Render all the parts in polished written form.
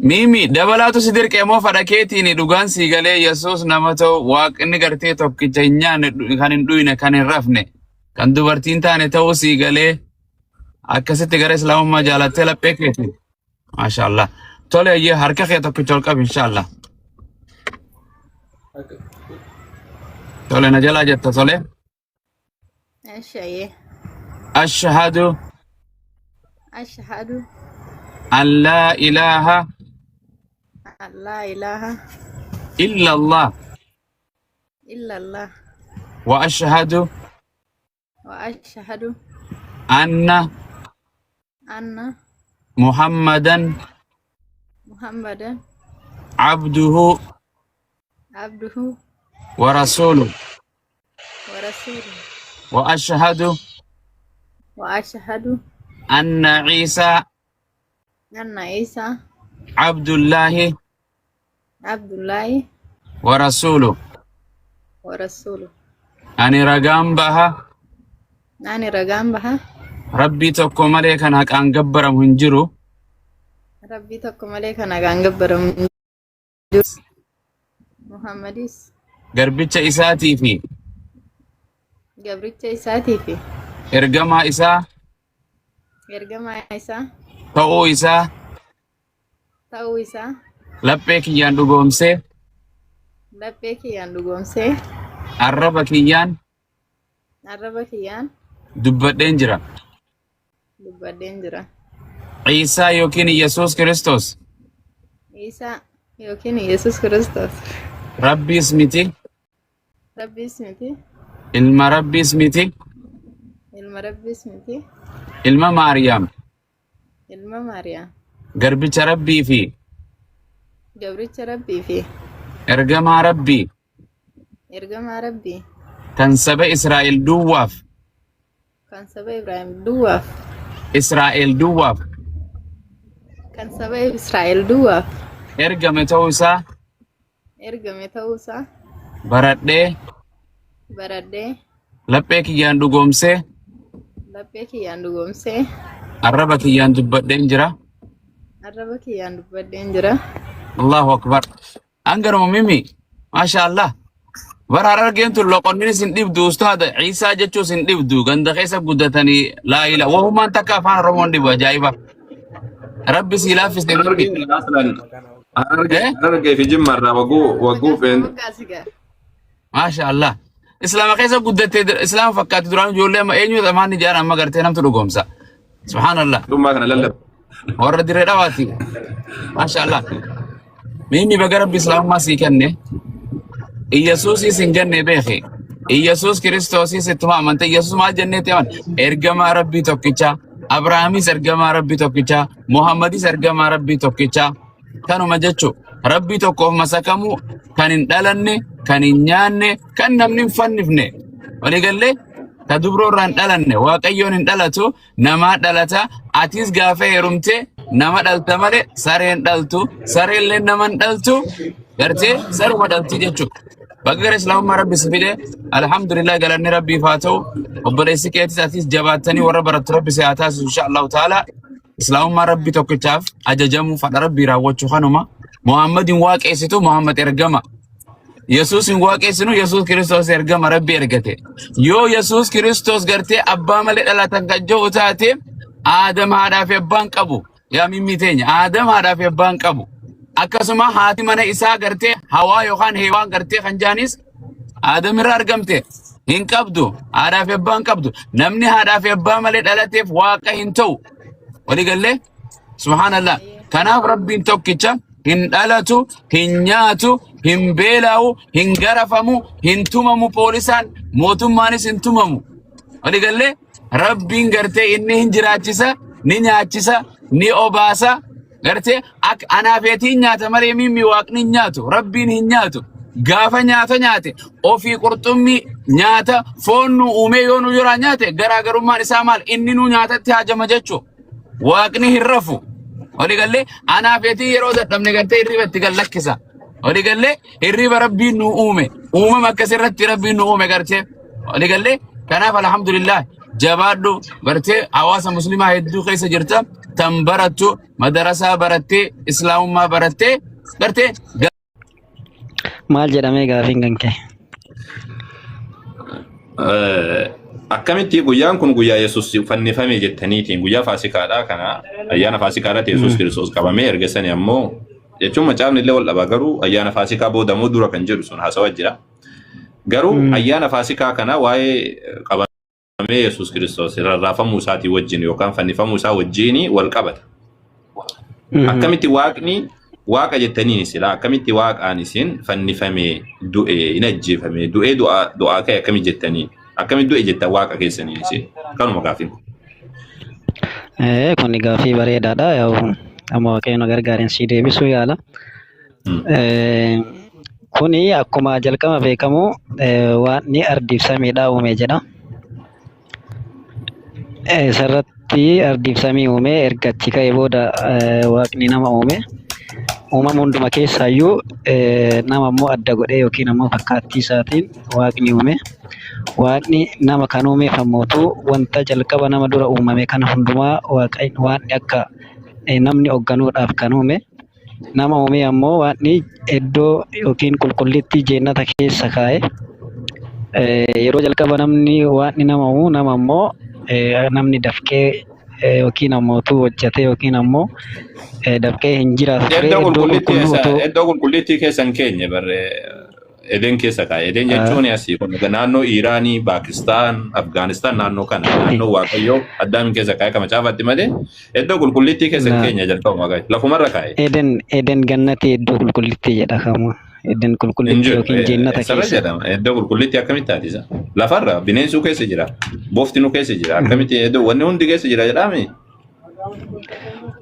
Mimi dabalaatu si dirqee moo fadhakeetiin dhugaan sii galee Yesuus nama ta'u waaqni gartee tokkicha hin nyaanne kan hin dhuyne kan hin rafne kan dubartiin taane ta'uu sii galee akkasitti gara islaamummaa jaalattee laphee keeti. Maashaallah. Tole ayyee harka kee tokkicha ol qabi inshaallah. Tole na jalaa jetta tole. Ashhadu an laa ilaaha إلا الله وأشهد أن محمدا عبده ورسوله وأشهد أن عيسى عبد الله ورسوله أني رقام بها ربي تكو مليكا هك أنقبر منجرو محمديس قربتش إساتي في إرقما إسا تو إسا لبيك يان دوغومسي عربا كيان دبدين جرا عيسى يوكين يسوس كريستوس ربي اسمتي إلما ربي اسمتي إلما مريم قربتش ربي في إرقما ربي كان سبا إسرائيل دواف إسرائيل دواف إرقما توسا برده لبيك يان دوغومسي عربك يان دبدين جرا الله أكبر أنقر ميمي ما شاء الله برار جنتو لقنني سنديب دوستو هذا عيسى جتشو سنديب دو عند خيسة قدتني لا إله وهو ما تكافان رمون دي بجايبة ربي سيلاف استمرقي أنا كيف جمرة وقوف ما شاء الله إسلام خيسة قدت إسلام فكات دران جول لما أينو زمان جانا ما قرتين هم تلو قومسا سبحان الله ثم ما كان للب ورد الرواتي ما شاء الله ميمي بقرب إسلام ما سيكني إيسوس سنجنة بيخي إيسوس كريستوس ستما أنت إيسوس ما جنة تيمان إرجما ربي توكيشا أبراهيم إرجما ربي توكيشا محمد إرجما ربي توكيشا كانوا مجتشو ربي توكوف مسكمو كان دلني كان نياني كان نمني فنفني ولقال لي تدبرو ران دلني واقعيون دلتو نما دلتا أتيس غافي رمتي نما دلتا مالي سارين دلتو سارين لين نمان دلتو gartee saruma dhalti jechuudha. Bakka gara islaamummaa rabbi si fide alhamdulillah galanni rabbii haa ta'u obboleessi keetis atis jabaatanii warra barattu rabbi si haa taasisu inshaallahu ta'ala islaamummaa rabbi tokkichaaf ajajamuu fadha rabbii raawwachuu kanuma Muhammadin waaqeessitu Muhammad ergama Yesuusin waaqeessinu Yesuus Kiristoos ergama rabbi ergate yoo Yesuus Kiristoos gartee abbaa malee dhalatan kan jiru taate Aadam haadhaa fi abbaan qabu yaa mimmi teenya Aadam haadhaa fi abbaan qabu akkasuma haati mana isaa gartee hawaa yookaan heewaan gartee kan jaanis Aadam irraa argamte hin qabdu haadhaa fi abbaan qabdu namni haadhaa fi abbaa malee dhalateef waaqa hin ta'u waliigallee subhaanallah kanaaf rabbiin tokkicha hin dhalatu hin nyaatu hin beela'u hin garafamu hin tumamu poolisaan mootummaanis hin tumamu waliigallee rabbiin gartee inni hin jiraachisa ni nyaachisa ni obaasa gartee ak anaafeetiin nyaata malee mimmi waaqni nyaatu rabbiin hin nyaatu gaafa nyaate ofii qurxummii nyaata foon nu uumee yoo nu yoraa nyaate garaagarummaan isaa maal inni nu nyaatatti haajama jechuu waaqni hin rafu waliigallee anaafeetii yeroo dadhabne gartee hirriba itti gallakkisa waliigallee hirriba rabbiin nu uume uumama akkasirratti rabbiin nu uume gartee waliigallee kanaaf alhamdulillah jabaadhu bartee hawaasa muslimaa hedduu keessa jirta tan barattu madarasaa barattee islaamummaa barattee bartee maal jedhamee gaafiin kan kee akkamitti guyyaan kun guyyaa Yesuus fannifame jettaniitiin guyyaa Faasikaadhaa kana ayyaana Faasikaadhaatti Yesuus Kiristoos qabamee ergasanii ammoo jechuun macaafni illee wal dhaba garuu ayyaana Faasikaa boodamoo dura kan jedhu sun haasawaa jira. Garuu ayyaana Faasikaa kana waa'ee qabamee Yesuus Kiristoos rarraafamuu isaatii wajjin yookaan fannifamuu isaa wajjin wal qabata. Akkamitti waaqni waaqa jettaniin sila akkamitti waaqaan isin fannifamee du'ee hin ajjeefamee du'ee du'aa ka'e akkamitti jettanii akkamitti du'e jettan waaqa keessanii isin kanuma gaafiin. Kun gaafii bareedaadha yaa'u amma waaqayyoon gargaareen si deebisuu yaala. Kuni akkuma jalqaba beekamu waan ni ardiif samiidhaa uume jedha. Sarratti ardiif samii uume erga achi ka'e booda waaqni nama uume. Uumama hunduma keessaayyuu nama immoo adda godhee yookiin ammoo fakkaattii isaatiin waaqni uume. Waaqni nama kan uumeef ammootu wanta jalqaba nama dura uumame kana hundumaa waaqni akka namni hoogganuudhaaf kan uume. Nama uume ammoo waaqni iddoo yookiin qulqullittii jannata keessa kaa'e. Yeroo jalqaba waaqni nama uumu nama ammoo namni dafqee yookiin ammootu hojjate yookiin ammoo dafqee hin jiraatu ture iddoo qulqullittii keessan keenya barree Eden keessa kaa'e. Eden jechuun asii kun naannoo Iraanii, Paakistaan, Afgaanistaan naannoo kana naannoo Waaqayyoo Addaamiin keessa kaa'e kama caafaatti malee iddoo qulqullittii keessan keenya jalqabuma kaa'e. Lafumarra kaa'e. Eden gannati iddoo qulqullittii jedha kamu. Eden qulqullittii yookiin jannata keessa. Iddoo qulqullittii akkamitti taatisa? Lafarra bineensuu keessa jira. Booftinuu keessa jira. Akkamitti iddoo wanni hundi keessa jira jedhame?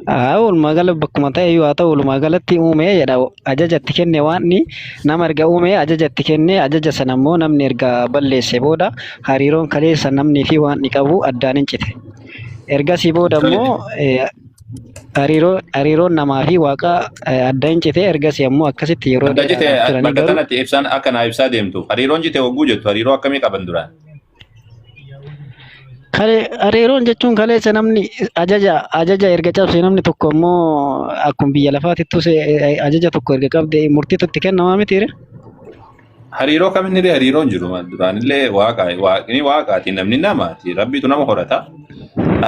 Walumaa gala bakkuma ta'e yoo ta'u walumaa galatti uume jedha ajajatti kenne waanni nama erga uume ajajatti kenne ajaja sana immoo namni erga balleesse booda hariiroon kaleessa namni fi waanni qabu addaan hin cite. Ergasii booda immoo hariiroon namaa fi waaqa addaan hin cite ergasii ammoo akkasitti yeroo bakka kanatti ibsaan akkanaa ibsaa deemtu hariiroon cite hogguu jettu hariiroo akkamii qaban duraan? Hariiroon jechuun kaleessa namni ajaja erga cabse namni tokko immoo akkuma biyya lafaatittu ajaja tokko erga qabde murtii itti kennamaa mitiire. Hariiroo kaminni hariiroon jiru duraan illee waaqni waaqaati namni namaati rabbiitu nama horata.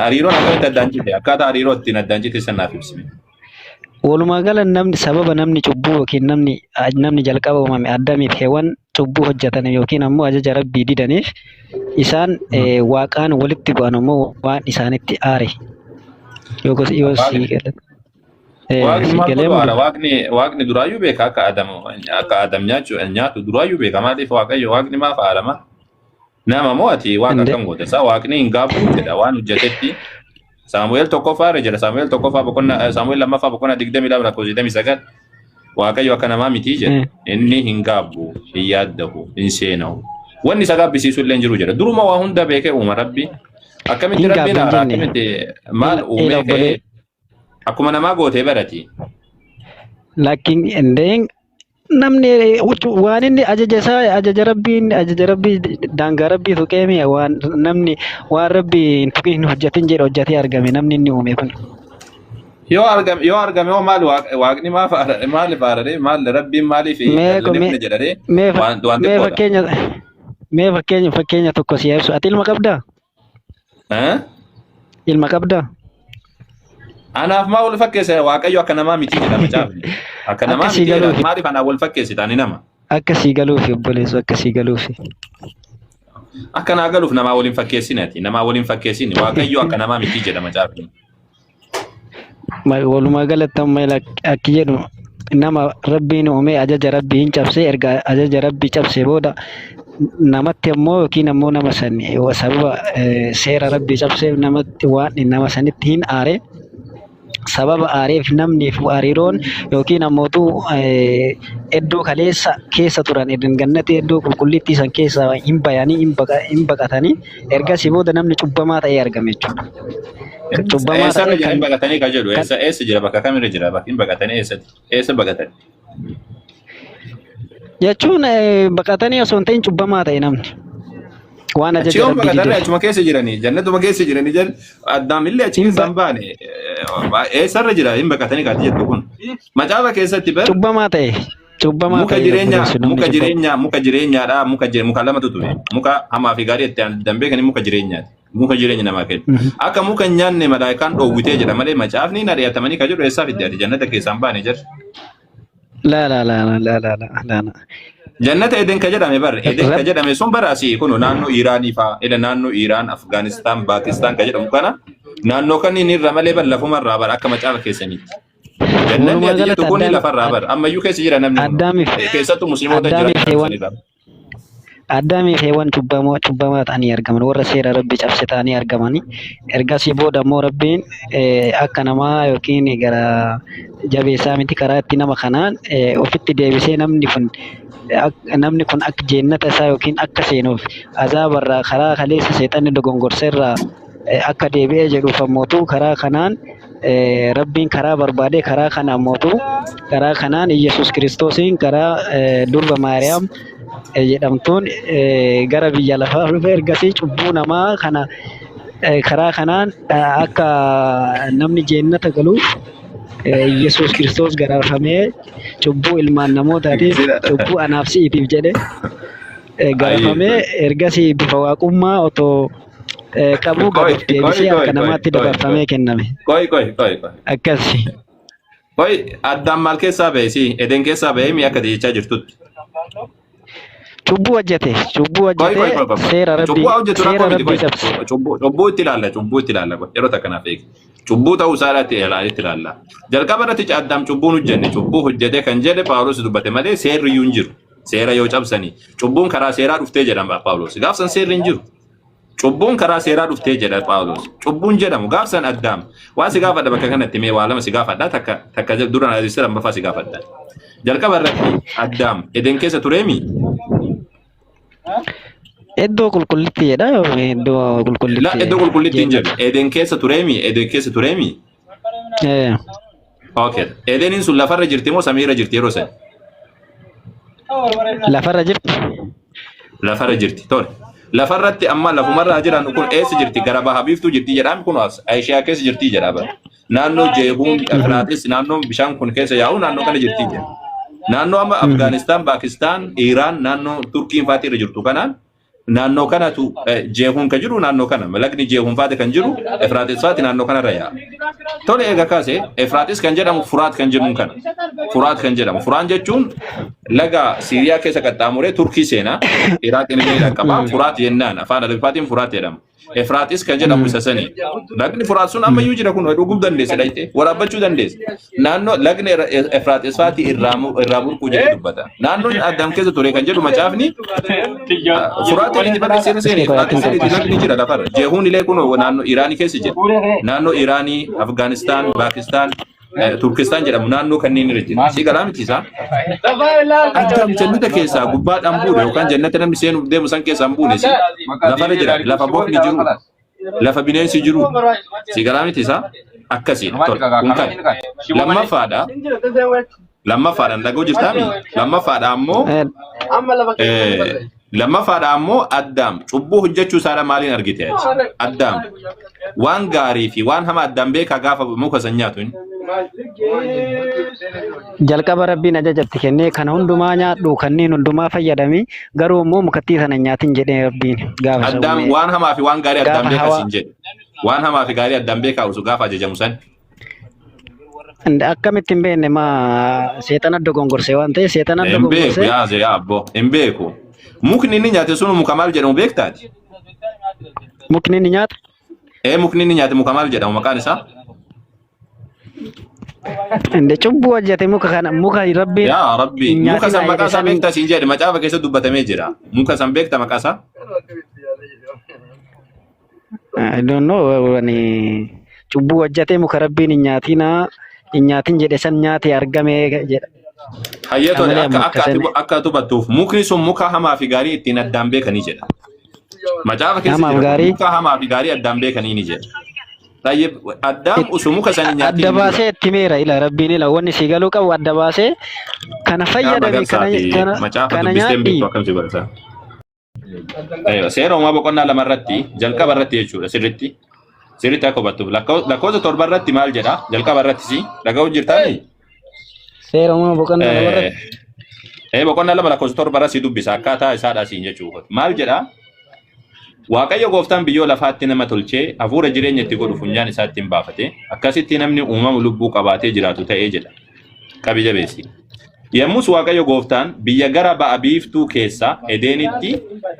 Hariiroon akkamitti addaan cite akkaataa hariiroo ittiin addaan cite sanaaf ibsime. Walumaa gala namni sababa namni cubbuu yookiin namni jalqaba uumame Addaamiif Heewwan cubbuu hojjetan yookiin ammoo ajaja rabbii didaniif isaan waaqaan walitti bu'an ammoo waan isaanitti aare. Waaqni duraayyuu beeka akka Adam nyaatu duraayyuu beeka maaliif waaqayyo waaqni maaf aalama? Nama mo'ati waaqa kan goote isaa waaqni hin gaabbu jedha waan hojjetetti. Saamu'eel tokkoffaa irra jira. Saamu'eel tokkoffaa boqonnaa Saamu'eel lammaffaa boqonnaa 22 lakkoofsa 29 waaqayyo akka namaa miti jedha. Inni hin gaabbu, hin yaaddahu, hin seenahu. Wanni isa gaabbisiisu illee hin jiru jedha. Duruma waa hunda beekee uuma rabbi. Akkamitti rabbiin haara akkamitti maal uumee ka'ee akkuma namaa gootee barati. Laakiin indeen namni waan inni ajaja rabbii daangaa rabbii tuqeemi waan namni waan rabbii hin tuqin hojjetin jedhe hojjetee argame namni inni uume kun. Yoo argame maal waaqni maal faarare maal rabbiin maaliif jallisne jedhare waan fakkeenya tokko si ibsu ati ilma qabdaa? Ilma qabdaa? Anaaf maa wal fakkeessa waaqayyo akka namaa miti jedhama caafni. Akka namaa miti jedhama maaliif anaa wal fakkeessita ani nama? Akka sii galuufi obboleessu akka sii galuufi. Akka naa galuuf namaa waliin fakkeessinati namaa waliin fakkeessini waaqayyo akka namaa miti jedhama caafni. Walumaa galatti amma akki jedhu nama rabbiin uume ajaja rabbii hin cabse erga ajaja rabbii cabse booda namatti ammoo yookiin ammoo nama sani sababa seera rabbii cabse namatti waan nama sanitti hin aare. Sababa aareef namniif hariiroon yookiin ammootu iddoo kaleessa keessa turan Eden gannati iddoo qulqullittii san keessa hin bayanii hin baqatanii ergasii booda namni cubbamaa ta'ee argame jechuudha. Cubbamaa ta'ee kan baqatanii kan jedhu eessa jira bakka kamirra jira bakki hin baqatanii eessa baqatan? Jechuun baqatanii osoo hin ta'in cubbamaa ta'e namni. وانا جد Achiin ربي baqatanii دي achuma keessa jiranii jannatuma keessa jiranii jedhan addaamillee achi keessa hin baane eessarra jira hin baqatanii kaati jettu kun macaafa keessatti bar cuba mate cuba muka mate jireenyaa muka jireenyaadha muka lamatu ture muka hamaa fi gaarii itti dambee kan muka jireenyaati muka jireenya namaa kennu akka muka hin nyaanne malaayikaan dhoowwitee jedha malee macaafni na dhiyatamanii ka jedhu eessaaf itti ati jannata keessaa hin baane jira. لا لا لا لا لا لا لا لا Jannata Eden ka jedhame bar Eden ka jedhame sun baraasi kun naannoo Iraanii fa ila naannoo Iraan Afghanistan Pakistan ka jedhamu kana naannoo kan inni irra malee bar lafuma irraa bar akka macaafa keessanitti. Jannati ati jettu kun lafa irraa bar ammayyuu keessa jira namni keessattuu musliimoota jira. Addaamii fi heewwan cubbamaa ta'anii argaman warra seera rabbi cabse ta'anii argamanii ergasii booda immoo rabbiin akka namaa yookiin gara jabeessaa miti karaa itti nama kanaan ofitti deebisee namni kun akka jannata isaa yookiin akka seenuuf azaabarraa karaa kaleessa seexanni dogongorseerraa akka deebi'ee jedhuuf ammootu karaa kanaan rabbiin karaa barbaadee karaa kanaan mootu karaa kanaan Iyesuus Kiristoosiin karaa durba Maariyaam jedhamtuun gara biyya lafaa dhufe ergasii cubbuu namaa kana karaa kanaan akka namni jannata galuuf Iyesuus Kiristoos garaafamee cubbuu ilmaan namootaatiif cubbuu anaaf si'itiif jedhe garaafamee ergasii bifa waaqummaa otoo qabuu gaduuf deebisee akka namaatti dabarfamee kenname. Akkasi. Koi Addaam maal keessaa ba'e si Eden keessaa ba'e mi akka jechaa jirtutti. Cubbuu hojjete seera rabbii cabse. Cubbuu itti ilaalla yeroo takkanaaf eegi. Cubbuu ta'uu isaadhaatti ilaalla. Jalqaba irratti Addaam cubbuun hojjenne cubbuu hojjete kan jedhe Phaawulos dubbate malee seerri iyyuu hin jiru. Seera yoo cabsanii cubbuun karaa seeraa dhuftee jedhama Phaawulos. Gaafsan seerri hin jiru. Cubbuun karaa seeraa dhuftee jedha Phaawulos. Cubbuun jedhamu gaafsan Addaam. Waan si gaafadha bakka kanatti mee waa lama si gaafadha takka duraan adiisira ammaffaa si gaafadha. Jalqaba irratti Addaam Eden keessa tureemi. Iddoo qulqullitti jedha iddoo qulqullitti. La iddoo qulqullitti hin jedhu. Eden keessa tureemi. Okay. Edeniin sun lafarra jirti moo samiirra jirti yeroo san? Lafarra jirti. Lafarra jirti. Tole. Lafarratti amma lafumarraa jiran kun eessa jirti gara baha biiftuu jirti jedhaan kun Aishaa keessa jirti jedha bara. Naannoo Jeehuun Efraaxis naannoo bishaan kun keessa yaa'u naannoo kana jirti jedha. Naannoo amma Afghanistan, Pakistan, Iraan naannoo Turkiin faati irra jirtu kanaan naannoo kanatu Jeehuun kan jiru naannoo kana lagni Jeehuun faati kan jiru Efraaxis faati naannoo kanarra yaa'a. Tole eega kaase Efraaxis kan jedhamu Furaat kan jedhamu kana. Furaat kan jedhamu. Furaan jechuun laga Siiriyaa keessa qaxxaamuree Turkii seenaa Iraaqiin illee qaba. Furaat jennaan afaan Arabiffaatiin Furaat jedhama. Efraaxis kan jedhamu isa sani. Lagni Furaat sun ammayyuu jira kun dhuguu dandeessa dhayite waraabbachuu dandeessa. Naannoo lagni Efraaxis faati irraa burquu jedhu dubbata. Naannoon Addaam keessa ture kan jedhu macaafni Furaat itti barreessee seeni Efraaxis lagni jira lafarra. Jeehuun illee kun naannoo Iraanii keessa jira. Naannoo Iraanii, Afghanistan, Pakistan Turkistan jedhamu naannoo kanneen irra jira. Si galaa miti isaa? Addaam jannata keessaa gubbaadhaan buune yookaan jannata namni seenuuf deemu san keessaa hin buune si lafarra jira. Lafa bofni jiru, lafa bineensi jiru. Si galaa miti isaa? Akkasii kun kan lammaffadhaan dhagoo jirtaami? Lammaffadhaan ammoo Addaam cubbuu hojjechuu isaadha maaliin argite? Addaam waan gaarii fi waan hamaa Addaam beekaa gaafa muka san nyaatu jalqaba rabbiin ajajatti kennee kana hundumaa nyaadhu kanneen hundumaa fayyadami garuu immoo mukattii sana nyaatin jedhee rabbiin gaafa Addaam waan hamaa fi waan gaarii Addaam beekaa siin jedhe waan hamaa fi gaarii Addaam beekaa usu gaafa ajajamu san akkamitti hin beekne ma seexana dogongorsee waan ta'eef seexana dogongorsee yaa abbo hin beeku mukni inni nyaate sun muka maal jedhamu beektaati mukni inni nyaate mukni inni nyaate muka maal jedhamu maqaan isaa Inde cubbuu hojjete muka kana muka rabbi yaa rabbi muka san maqaa isaa beektaa siin jedhe macaafa keessa dubbatamee jira muka san beektaa maqaa isaa I don't know wani cubbuu hojjete muka rabbiin hin nyaatin jedhe san nyaate argame jedha hayyato akka tubattuuf mukni sun muka hamaa fi gaarii ittiin addaan beekanii jedha macaafa keessa jira muka hamaa fi gaarii addaan beekanii ni jedha طيب أدام وسموك سنين أدباسة تميرة إلى ربنا لو وني سيقالو كوا أدباسة كان فيا دبي كان يادي Seera uumaa boqonnaa lamarratti jalqaba irratti jechuudha sirritti. Sirritti akka hubattuuf lakkoofsa torba irratti maal jedha jalqaba irratti si dhaga'uu jirtaani? Seera uumaa boqonnaa lamarratti. Boqonnaa lama lakkoofsa torba irratti dubbisa akkaataa isaadhaa siin jechuudha. Maal jedha? Waaqayyo gooftaan biyyoo lafaatti nama tolchee hafuura jireenya itti godhu funyaan isaatti hin baafate akkasitti namni uumama lubbuu qabaatee jiraatu ta'ee jedha. Qabi jabeessi. Yemmus Waaqayyo gooftaan biyya gara ba'a biiftuu keessa Edeenitti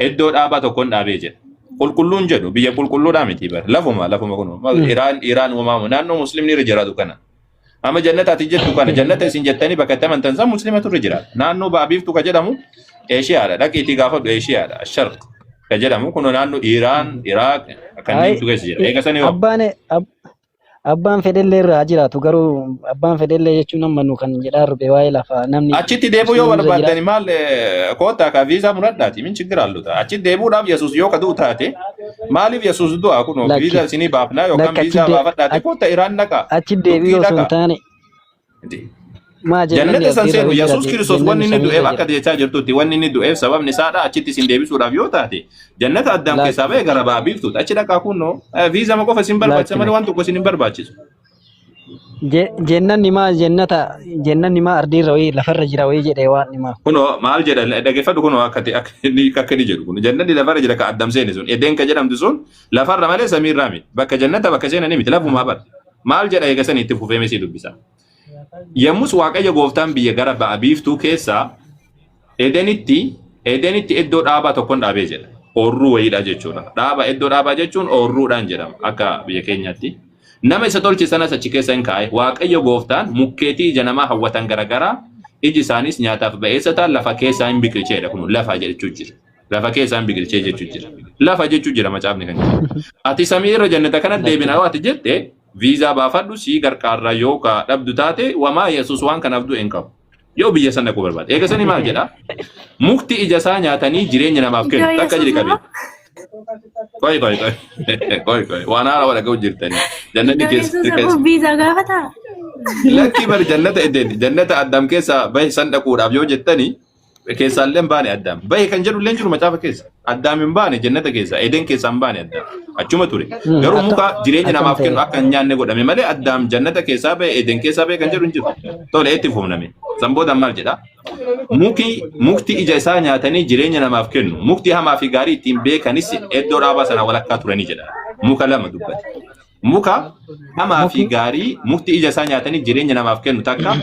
iddoo dhaabaa tokkoon dhaabee jedha. Qulqulluun jedhu biyya qulqulluudhaa miti bara lafuma kun Iraan uumamu naannoo muslimni irra jiraatu kana. Amma jannataati jettu kana jannata isin jettanii bakka itti amantan san muslimatu irra jiraata. Naannoo ba'a biiftuu ka jedhamu Eeshiyaadha. Dhaqiitii gaafadhu Eeshiyaadha. Sharq ka jedhamu kun naannoo Iraan, Iraaq kanneentu keessa jira. Eega sanii abbaan fedhellee irraa jiraatu garuu abbaan fedhellee jechuun amma nu kan jedhaa rube waa'ee lafaa namni achitti deebuu yoo barbaadani maal koottaa ka viizaa muradhaati min chigira alluta achitti deebuudhaaf Yesuus yoo kaduu taate maaliif Yesuus du'a kun viizaa isinii baafnaa yookaan viizaa baafadhaate koottaa Iraan dhaqa achitti deebii yoo sun taane jannata san seenu Yesuus Kiristoos wanni inni du'eef akka jechaa jirtutti wanni inni du'eef sababni isaadha achitti isin deebisuudhaaf yoo taate jannata Addaam keessaa ba'e gara ba'a biiftuuti achi dhaqaa kunno viizaa ma qofa isin barbaachisa malee waan tokko isin hin barbaachisu. Jennaan nimaa ardiirra wayii lafarra jira wayii jedhee waan nimaa. Kuno maal jedha dhaggeeffadhu kuno akka inni jedhu kun jannati lafarra jira ka Addaam seene sun Edeen ka jedhamtu sun lafarra malee samiirraa miti bakka jannata bakka seenanii miti lafumaa bara maal jedha eegasan itti fufeemee si dubbisa. Yemmus Waaqayyo gooftaan biyya gara ba'a biiftuu keessaa Edeenitti iddoo dhaabaa tokkoon dhaabee jedha. Oorruu wayiidha jechuudha. Iddoo dhaabaa jechuun oorruudhaan jedhama akka biyya keenyatti. Nama isa tolche sanas achi keessa hin kaa'e Waaqayyo gooftaan mukkeetii ija namaa hawwatan garaagaraa iji isaanis nyaataaf ba'eessa ta'an lafa keessaa hin biqilcheedha kun lafa jechuu jira. Lafa keessaa hin biqilchee jechuu jira. Lafa jechuu jira macaafni kan jedhu. Ati samii irra jannata kana deebinaa yoo ati jette viizaa baafadhu sii gargaarra yoo ka dhabdu taate wamaa Yesuus waan kanaaf du'e hin qabu. Yoo biyya sana dhaquu barbaade. Eega sanii maal jedhaa? Mukti ija isaa nyaatanii jireenya namaaf kennu. Takka jedhi qabee. Koi. Waan haara wal dhaga'u jirtanii. Jannati keessa. Viizaa gaafataa? Lakki bari jannata Edeen jannata Addaam keessa bahe san dhaquudhaaf yoo jettanii keessaallee hin baane Addaam. Bahe kan jedhu illee jiru macaafa keessa. Addaam hin baane jannata keessa Edeen keessa hin baane Addaam. Achuma ture. Garuu muka jireenya namaaf kennu akka hin nyaanne godhame malee Addaam jannata keessaa bahe Edeen keessaa bahe kan jedhu hin jiru. Tole itti fufname. San booda maal jedhaa? Mukti ija isaa nyaatanii jireenya namaaf kennu. Mukti hamaa fi gaarii ittiin beekanis iddoo dhaabaa sana walakkaa turanii jedha. Muka lama dubbate. Muka hamaa fi gaarii mukti ija isaa nyaatanii jireenya namaaf kennu takka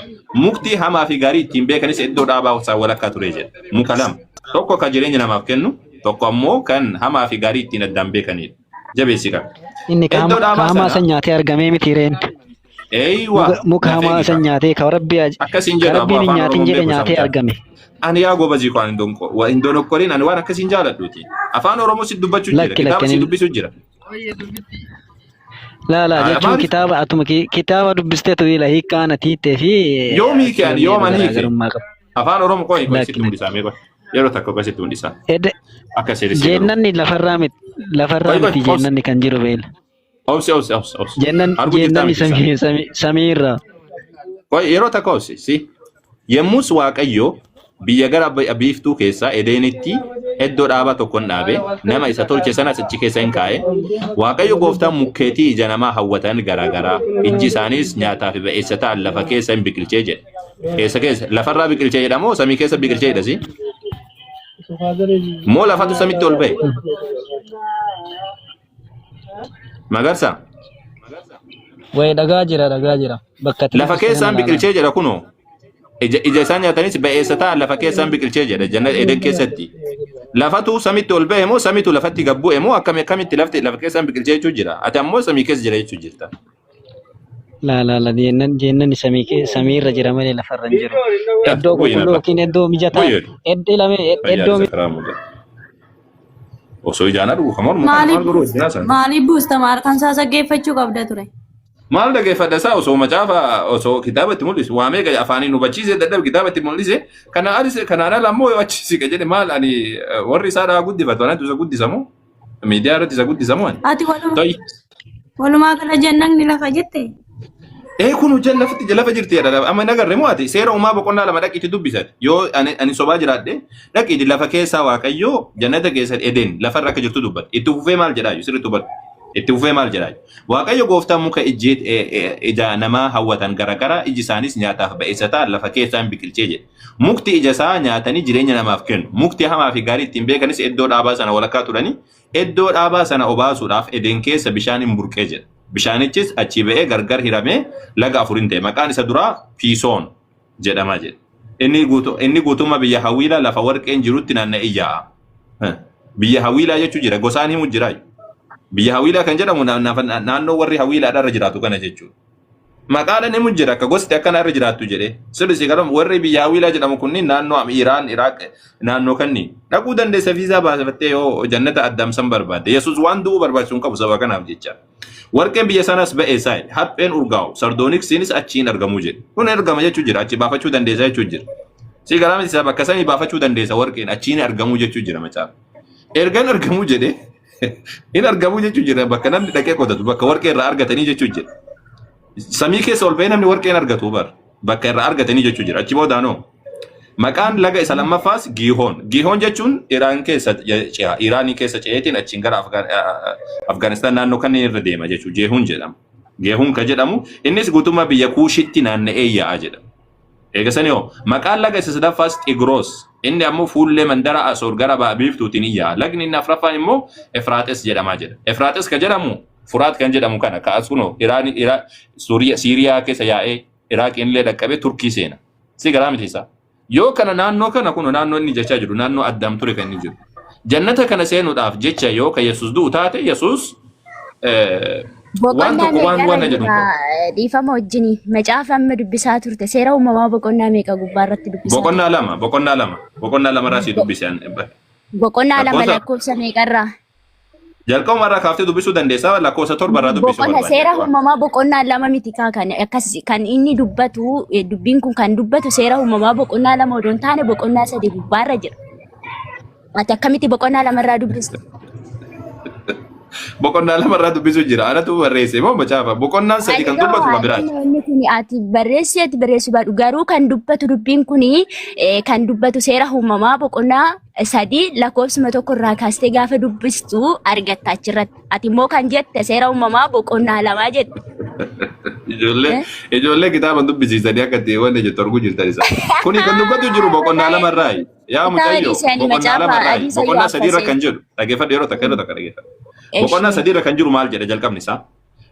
mukti hamaa fi gaarii ittiin beekanis iddoo dhaabaa sana walakkaa ture jedha. Muka lama. Tokko kan jireenya namaaf kennu tokko ammoo kan hamaa fi gaarii ittiin addaan beekanidha. Jabeessi qaba. Inni hamaa san nyaatee argamee miti reen. Muka hamaa san nyaatee ka rabbi rabbiin nyaatiin jedhe nyaatee argame. Ani yaa goobazii ko indoon okkoriin ani waan akkasiin jaaladhuuti. Afaan Oromoo si dubbachuu jira. Kitaaba si dubbisuu jira. Laa jechuun kitaaba dubbisteetu ila hiikkaa na tiittee fi yoo miikiyaan yoo man hiike afaan Oromoo ko sitti mul'isaa meeqa yeroo takka ko sitti mul'isaa. Akka seerisi. Jennanni lafarraa miti jennanni kan jiru beela. Obsi. Jennanni samiirra. Yeroo takka obsi. Yemmus Waaqayyo biyya gara biiftuu keessa Edeenitti iddoo dhaabaa tokkoon dhaabe nama isa tolche sanas achi keessa hin kaa'e. Waaqayyo gooftaan mukkeetii ija namaa hawwatan garaagaraa ijji isaanis nyaataa fi ba'eessa ta'an lafa keessa hin biqilchee jedhe. Keessa lafarraa biqilchee jedhamoo samii keessa biqilchee jedhasi? Moo lafatu samitti ol ba'e? Magarsa. Wayi dhagaa jira. Lafa keessaan biqilchee jedha kunoo. Ija isaan nyaatanis ba'eessa ta'an lafa keessaan biqilchee jedha jannata Edeen keessatti. Lafatu samitti ol ba'e moo samitu lafatti gad bu'e moo akkamitti lafti lafa keessaan biqilchee jechuu jira. Ati ammoo samii keessa jira jechuu jirta. La jennaan samiirra jira malee lafarra hin jiru. Iddoo qulqulluu yookiin iddoo mijataa iddoo osoo ijaanaa dhugu kamoon maaliif buustamaar kan isaa saggeeffachuu qabda ture? Maal dhaggeeffadha isaa osoo kitaaba itti mul'isu waamee gadi afaaniin hubachiisee dadhabe kitaaba itti mul'ise kanaan ala ammoo yoo achiisi jedhe maal ani warri isaa dhaa guddifatu anatu isa guddisamu miidiyaa irratti isa guddisamu ani. Ati walumaa kana jennaan ni lafa jette? Kunu lafti lafa jirti jedha. Amma nagarre mo'ati seera uumaa boqonnaa lama dhaqiitti dubbisat. Yoo ani sobaa jiraadhe dhaqiitti lafa keessaa Waaqayyoo jannata keessa Eden lafarra akka jirtu dubbat. Itti fufee maal jedhaa sirriitti hubadhu. Itti fufee maal jedhaa. Waaqayyo gooftaan muka ija namaa hawwatan garagara iji isaanis nyaataaf ba'eessataa lafa keessaan biqilchee jedhe. Mukti ija isaa nyaatanii jireenya namaaf kennu. Mukti hamaa fi gaarii ittiin beekanis iddoo dhaabaa sana walakkaa turanii iddoo dhaabaa sana obaasuudhaaf Eden keessa bishaan hin burqee jedha. Bishaanichis achi ba'ee gargar hiramee laga afurin ta'e. Maqaan isa duraa Piisoon jedhama jedha. Inni guutummaa biyya Hawiilaa lafa warqeen jirutti naanna'ee yaa'a. Biyya Hawiilaa jechuun jira gosaan himu jira. Biyya Hawiilaa kan jedhamu naannoo warri Hawiilaadhaa irra jiraatu kana jechuudha. Maqaan himu jira akka gosti akkana irra jiraattu jedhee. Sirriitti garuu warri biyya Hawiilaa jedhamu kunniin naannoo Iraan, Iraaq naannoo kanniin dhaquu dandeessa viizaa baafattee yoo jannata addaamsan barbaadde. Yesuus waan du'uu barbaachisu hin qabu saba kanaaf jecha. Warqeen biyya sanas ba'eessaa hapheen urgaa'u sardooniksiinis achiin argamuu jedhe. Kun ergama jechuu jira achi baafachuu dandeessa jechuu jira. Si garaama isaa bakka samii baafachuu dandeessa warqeen achiin argamuu jechuu jira macaafa. Ergan argamuu jedhe in argamuu jechuu jira bakka namni dhaqee qotatu bakka warqee irraa argatanii jechuu jira. Samii keessa ol ba'ee namni warqeen argatu bakka irraa argatanii jechuu jira achi boodaanoo. Maqaan laga isa lammaffaas Giihoon. Giihoon jechuun Iraanii keessa ce'eetiin achiin gara Afgaanistaan naannoo kanneen irra deema jechuudha. Jeehuun jedhama. Jeehuun kan jedhamu innis guutummaa biyya Kuushitti naanna'ee yaa'a jedha. Eegasanii hoo maqaan laga isa sadaffaas Tigroos. Inni ammoo fuullee mandara Asoor gara ba'a biiftuutiin yaa'a. Lagni inni afraffaan immoo Efraates jedhamaa jedha. Efraates kan jedhamu Furaat kan jedhamu kana ka'as kunoo Siiriyaa keessa yaa'ee Iraaqiin illee dhaqqabee Turkii seena. Si garaa miti isaa. Yoo kana naannoo kana kun naannoo inni jechaa jiru naannoo Addaam ture kan inni jiru. Jannata kana seenuudhaaf jecha yoo ka Yesuus du'u taate Yesuus waan tokko waan jedhu. Dhiifama wajjini macaafa amma dubbisaa turte seera uumamaa boqonnaa meeqa gubbaa irratti dubbisaa? Boqonnaa lama irraa si dubbisaan. Boqonnaa lama lakkoofsa meeqarraa? Jalqabuma irraa kaaftee dubbisuu dandeessaa lakkoofsa 7 irraa dubbisuu barbaada. Seera uumamaa boqonnaa lama miti kan akkas kan inni dubbatu dubbiin kun kan dubbatu seera uumamaa boqonnaa lama odoon taane boqonnaa 3 gubbaarra jira. Ati akkamitti boqonnaa lama irraa dubbistu? Boqonnaa lama irraa dubbisuu jira. Anatu barreesse moo macaafa boqonnaan 3 kan dubbatu ma biraati? Inni kun ati barreessu baadhu garuu kan dubbatu dubbiin kun kan dubbatu seera uumamaa boqonnaa 3 lakkoofsuma 1 irraa kaastee gaafa dubbistu argatta achirratti. Ati immoo kan jette seera uumamaa boqonnaa 2 jette. Ijoollee kitaaba dubbisiisanii akka ta'e wanne jettu arguu jirtan isa. Kuni kan dubbatu jiru boqonnaa 2 irraa. Yaa mucayyoo boqonnaa 2 irraa. Boqonnaa 3 irra kan jedhu dhageeffadhu yeroo takka dhageeffadhu. Boqonnaa 3 irra kan jiru maal jedha jalqabni isaa?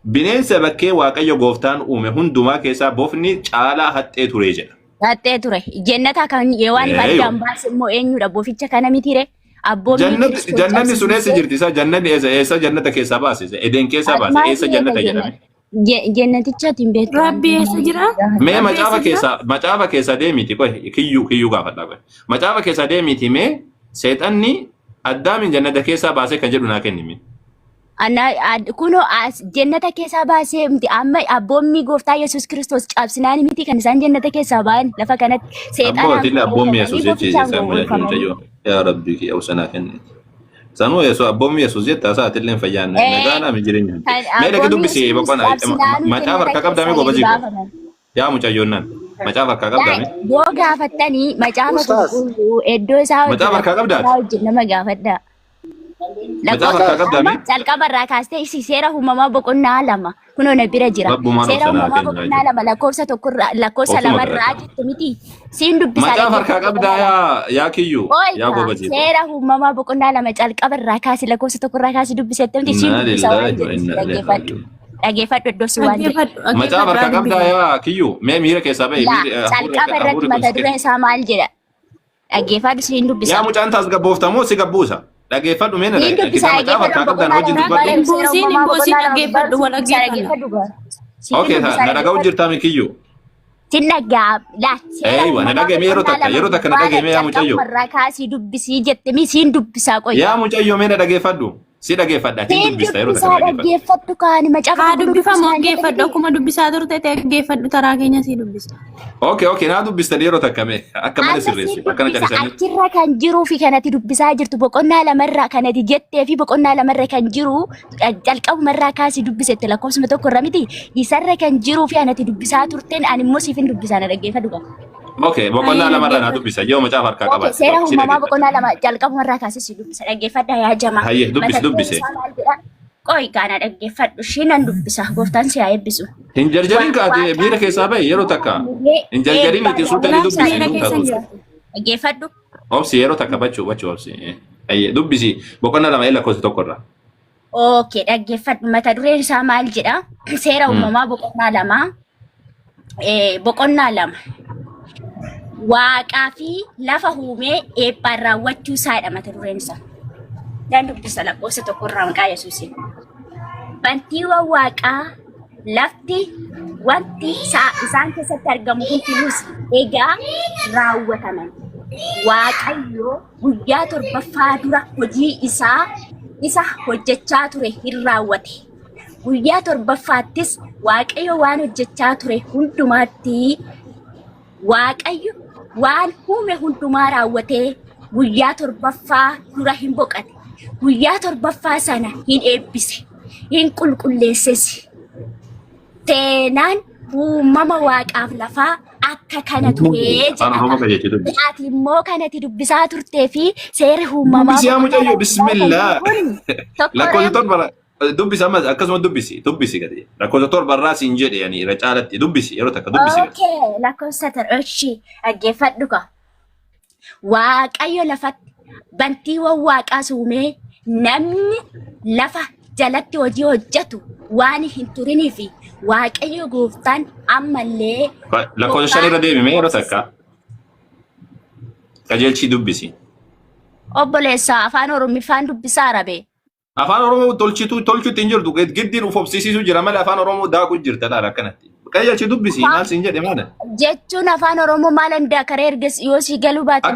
Bineensa bakkee Waaqayyo gooftaan uume hundumaa keessaa bofni caalaa haxxee ture jedha. Haxxee ture. Jannata kan waan baddaan baas immoo eenyudha boficha kana mitire? Jannanni sun eessa jirti isaa? Jannanni eessa jannata keessaa baase? Eden keessaa baase? Eessa jannata jedhame? Jannaticha timbeetu. Rabbi eessa jira? Mee macaafa keessa deemiti qoy kiyyuu gaafadha qoy. Macaafa keessa deemiti mee seexanni Addaamin jannata keessaa baasee kan jedhu naa kennimi. Kuno jannata keessaa baasee amma abboommi gooftaa Yesuus Kiristoos cabsinaan miti kan isaan jannata keessaa ba'an lafa kanatti seexanaa. Abboommi Yesuus jechuudha isaan mucayyoo. Yaa Rabbi kiyya usanaa kenniti. Sanuu Yesuus abboommi Yesuus jetta isaatillee fayyaan nagaadhaa mi jireenya. Mee dhaqee dubbisee boqonnaa macaafa harka qabdaa mee goba jiru. Yaa mucayyoonnan macaafa harka qabdaa mee. Yoo gaafattanii macaafa qulqulluu iddoo isaa macaafa harka qabdaa nama gaafadha. Macaafa harka qabdaa mee. Calqaba irraa kaastee seera uumamaa boqonnaa 2 kunoo na bira jira. Seera uumamaa boqonnaa 2 lakkoofsa 2 irraa jettu miti. Siin dubbisaa. Macaafa harka qabdaa yaa kiyyuu yaa goba jiru. Seera uumamaa boqonnaa 2 calqaba irraa kaasi lakkoofsa 1 irraa kaasi dubbisetti miti siin dubbisaa waan jedhu. Dhageeffadhu iddoo si waan jedhu. Macaafa harka qabdaa yaa kiyyuu mee miira keessaa ba'e. Calqaba irratti mata dureen isaa maal jedha? Dhageeffadhu siin dubbisaa. Yaa mucaan tasgabbooftamoo si gabbuusa. Dhageeffadhu mee macaafa harka qabdaa hojii dubbadhu. Imboosiin dhageeffadhu wal dhageeffadhu. Okay na dhaga'u jirtaa mi kiyyuu. Sin dhagaa Eewa na dhaga'e yeroo takka na dhaga'e yaa mucayyoo. Warra kaasii dubbisii jette mi siin dubbisaa qoy. Yaa mucayyoo mee na dhageeffadhu. Si dhaggeeffadhaatiin Seen dubbista yeroo dubbisaa takka dhaggeeffadhu. dhaggeeffadhu kaani macaafa Haa qulqulluu dubbifamu dubbisaan dhaggeeffadhu jedhanii. akkuma dubbisaa turte dhaggeeffadhu taraa keenya si dubbisa. Okay, naa dubbista yeroo takka mee akka malee sirreessu akkana callisanii. Achirra kan jiruu fi kanatti dubbisaa jirtu boqonnaa lamarraa kanatti jettee fi boqonnaa lamarra kan jiru jalqabumarraa kaasii dubbisette lakkoofsuma tokko irra miti isarra kan jiruu fi anatti dubbisaa turteen ani immoo siifin dubbisaa na dhaggeeffadhu qaba. Okay, boqonnaa lamarraa naa dubbisa yoo macaafa harkaa Okay, qabaate. seera uumamaa boqonnaa lama jalqabumarraa kaasii si dubbisa dhaggeeffadhaa yaa jamaa. Hayyee dubbisi Mata dureen dubbise. isaa maal jedha? Qoy gaana dhaggeeffadhu shiinan dubbisa gooftaan si haa eebbisu. Hin jarjarin kaate miira keessaa bahe yeroo takka. Hin jarjarin itti suutanii dubbisi nuun taatu. Dhaggeeffadhu. Obsi yeroo takka bachuu obsi. Hayyee dubbisi boqonnaa lama lakkoofsa tokkorraa. Okay, dhaggeeffadhu mata dureen isaa maal jedha? Seera uumamaa boqonnaa lama. Boqonnaa lama. Waaqaa fi lafa uumee eebbaan raawwachuu isaadha mata dureen isaa. Dan dubbisa lakkoofsa tokkorraa maqaa Yesuusiin. Bantiiwwan waaqaa lafti wanti isaan keessatti argamu hundinuus egaa raawwataman. Waaqayyo guyyaa torbaffaa dura hojii isa hojjechaa ture hin raawwate. Guyyaa torbaffaattis Waaqayyo waan hojjechaa ture hundumaatti Waaqayyo waan uume hundumaa raawwatee guyyaa torbaffaa dura hin boqate. Guyyaa torbaffaa sana hin eebbise, hin qulqulleesses. Seenaan uumama waaqaaf lafaa akka kana turee jedha. Ati immoo kanatti dubbisaa turtee fi seera uumamaa. Dubbisi yaa mucayyoo bismillah. Lakkoofsa torba dubbisi ammas akkasuma dubbisi gadi. Lakkoofsa torbarraa siin jedhe yani irra caalatti dubbisi yeroo takka dubbisi gadi. Okay, lakkoofsa torba dhaggeeffadhu ka. Waaqayyo lafatti bantiiwwan waaqaa uumee namni lafa jalatti hojii hojjetu waan hin turinii fi Waaqayyo gooftaan ammallee lakkoofsa shan irra deebime yeroo takka qajeelchii dubbisi. obboleessaa afaan oromiffaan dubbisaa rabe. Afaan Oromoo tolchuutti hin jirtu giddiin ufofsiisuu jira malee afaan Oromoo daakuu jirta laala akkanatti. Qajeelchi dubbisi maal siin jedhe maala? Jechuun afaan oromoo maal handaa karee ergas yoo si galuu baate.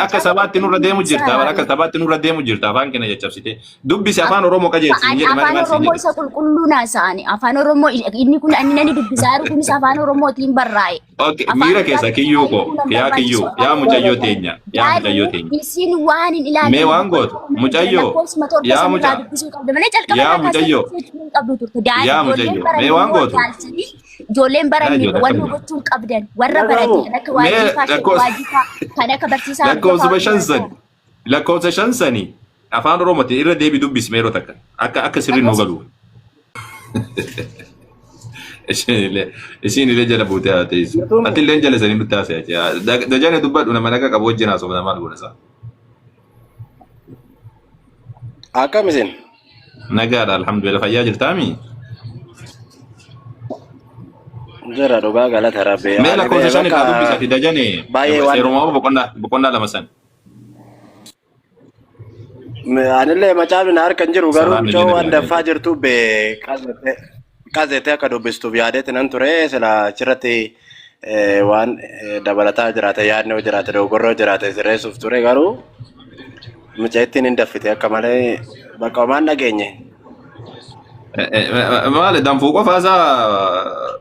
Akka sabaatti nurra deemu jirta akka sabaatti nurra deemu jirta afaan keenya jajjabsite dubbisi afaan Oromoo qajeelchi hin jedhe malee maal siin jedhe? Afaan Oromoo isa qulqulluu naasa'ani afaan Oromoo inni kun inni dubbisaa jiru kunis afaan Oromootiin barraa'e. Miira keessa kiyyuu koo yaa mucayyoo teenya Isin waan hin ilaalle. Mee waan gootu mucayyoo yaa mucayyoo mee waan gootu. Ijoolleen baranii wanni gochuun qabdan warra baranii kan akka waajjifaa kan akka barsiisaa lakkoofsa shan sanii afaan Oromootiin irra deebi dubbisi meeroo takka akka sirrii nuu galu. Isin illee jala buutee haa teessu. Ati illee jala sanii nutti haasa'e. Dajane dubbadhu nama nagaa qabu wajjin haasa'u nama maal goona isaa. Akkam isin? Nagaadha alhamdulillah fayyaa jirtaami? Jara dhugaa galata rabbee. Mee lakkoofsa shan irraa dubbisati dajane seerumaa boqonnaa lama san. Anillee macaafni na harka hin jiru garuu coo waan daffaa jirtu bee qazeetee akka dubbistuuf yaadeeti nan ture sila achirratti waan dabalataa jiraate yaadni yoo jiraate dogoggorroo jiraate sirreessuuf ture garuu mucaittiin hin daffite akka malee bakka homaan dhageenye. Maal danfuu qofaasaa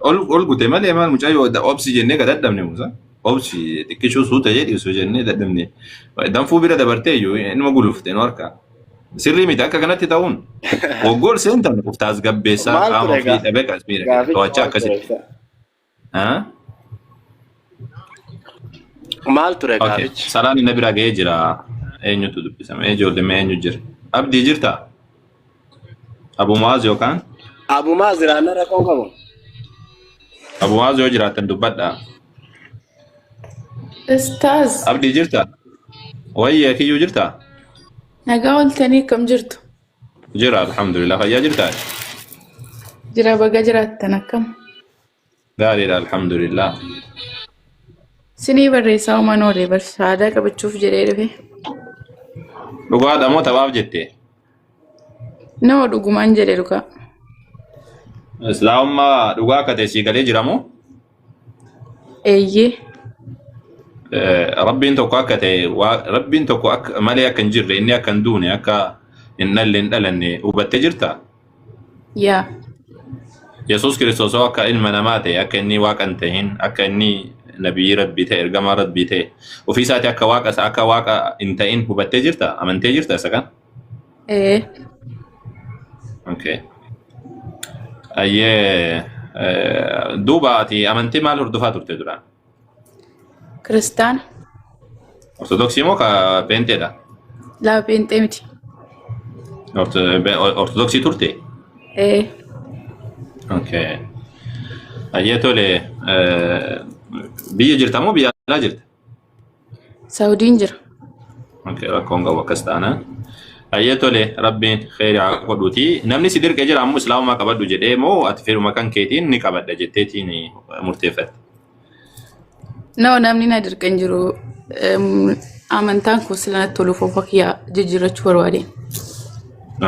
ol gute malee maal mucayyoo obsi jennee ka dadhabne musa obsi xiqqishuu suuta jedhisu jennee dadhabne danfuu bira dabartee iyyuu inuma gulufte nu harka sirrii miti akka kanatti ta'uun waggool seentan uftaas gabbeessaa qaama ofii dhabee qasmiira to'achaa akkasitti. Maal ture gaafichi? Salaan inni bira ga'ee jira eenyutu dubbisame ijoollee eenyu jira abdii jirtaa? Abu Muaz yookaan? Abu Muaz jiraanna rakkoon qabu. Abu Muaz yoo jiraatan dubbadha. Ustaaz. Abdii jirta? Wayyaa kiyyuu jirta? Nagaa ooltanii kam jirtu? Jira alhamdulillah fayyaa jirtaa? Jira baga jiraattan akkam? Gaariidha alhamdulillah. Sinii barreessaa uumaan oolee barshaadaa qabachuuf jedhee dhufe. Dhugaadha moo taphaaf jettee? Nama dhugumaan jedhe dhugaa. Islaamummaa dhugaa akka ta'e sii galee jira moo? Eeyyee. Rabbiin tokko akka ta'e rabbiin tokko malee akka hin jirre inni akka hin duune akka innalleen dhalanne hubattee jirta? Yaa. Yesuus Kiristoos akka ilma namaa ta'e akka inni waaqan ta'in akka inni nabiyyi rabbii ta'e ergamaa rabbii ta'e ofii isaati akka waaqa hin ta'in hubattee jirta? Amantee jirta isa kan? Okay. Ayyee duuba ati amantee maal hordofaa turte duraan? Kiristaana. Ortodoksii moo ka Penteedha? Laa Pentee miti. Ortodoksii turte? Okay. Ayyee tole biyya jirta moo biyya alaa jirta? Saudiin jira. Okay, rakkoon qabu akkas taana. Ayyee tole rabbiin khairaa godhuuti. Namni si dirqee jira ammoo islaamumaa qabadhu jedhee moo ati fedhuma kan keetiin ni qabadha jetteetiin murteeffatte? No, namni na dirqeen jiru amantaan kun sila natti toluuf of akka jijjiirrachuu barbaade.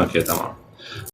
Okay, tamam.